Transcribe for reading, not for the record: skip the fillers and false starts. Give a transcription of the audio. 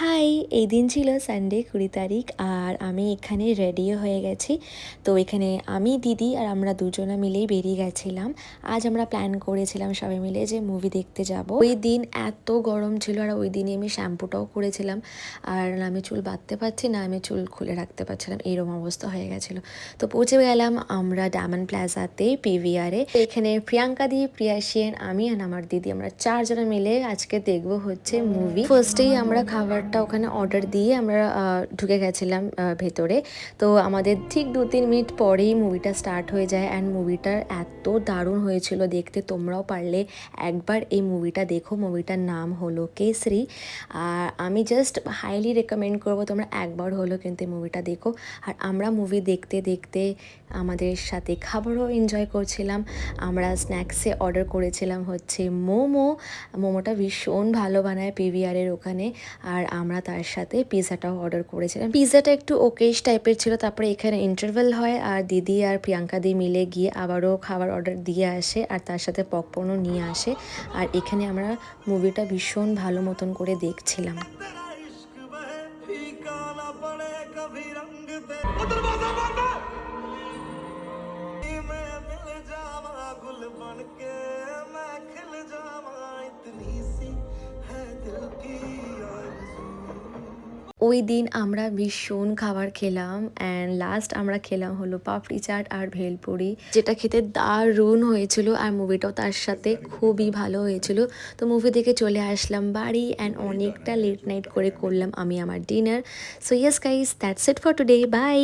High, এই দিন ছিল সানডে 20 তারিখ আর আমি এখানে রেডিও হয়ে গেছি। তো এখানে আমি দিদি আর আমরা দুজনে মিলেই বেরিয়ে গেছিলাম। আজ আমরা প্ল্যান করেছিলাম সবাই মিলে যে মুভি দেখতে যাব। ওই দিন এত গরম ছিল আর ওই দিনই আমি শ্যাম্পুটাও করেছিলাম। আর না আমি চুল বাঁধতে পারছি না আমি চুল খুলে রাখতে পারছিলাম, এরকম অবস্থা হয়ে গেছিলো। তো পৌঁছে গেলাম আমরা ডায়মন্ড প্লাজাতে পিভিআরে। এখানে প্রিয়াঙ্কা দি, প্রিয়া সেন, আমি আর আমার দিদি আমরা চারজনে মিলে আজকে দেখবো হচ্ছে মুভি। ফার্স্টেই আমরা খাবারটা ওখানে অর্ডার দিয়ে আমরা ঢুকে গেছিলাম ভেতরে। তো আমাদের ঠিক 2-3 মিনিট পরেই মুভিটা স্টার্ট হয়ে যায় অ্যান্ড মুভিটার এত দারুণ হয়েছিল দেখতে। তোমরাও পারলে একবার এই মুভিটা দেখো। মুভিটার নাম হলো কেসরি। আর আমি জাস্ট হাইলি রেকমেন্ড করবো তোমরা একবার হলো কিন্তু এই মুভিটা দেখো। আর আমরা মুভি দেখতে দেখতে আমাদের সাথে খাবারও এনজয় করছিলাম। আমরা স্ন্যাক্সে অর্ডার করেছিলাম হচ্ছে মোমোটা ভীষণ ভালো বানায় পিভিআরের ওখানে। আর আমরা তার সাথে পিৎজাটাও অর্ডার করেছিলাম। পিৎজাটা একটু ওকেশ টাইপের ছিল। তারপরে এখানে ইন্টারভেল হয় আর দিদি আর প্রিয়াঙ্কা দি মিলে গিয়ে আবারও খাবার অর্ডার দিয়ে আসে আর তার সাথে পপকর্নও নিয়ে আসে। আর এখানে আমরা মুভিটা ভীষণ ভালো মতন করে দেখছিলাম। ওই দিন আমরা ভীষণ খাবার খেলাম অ্যান্ড লাস্ট আমরা খেলাম হলো পাপড়ি চাট আর ভেলপুরি, যেটা খেতে দারুণ হয়েছিল আর মুভিটাও তার সাথে খুবই ভালো হয়েছিল। তো মুভি দেখে চলে আসলাম বাড়ি অ্যান্ড অনেকটা লেট নাইট করে করলাম আমি আমার dinner. So yes guys, that's it for today, by.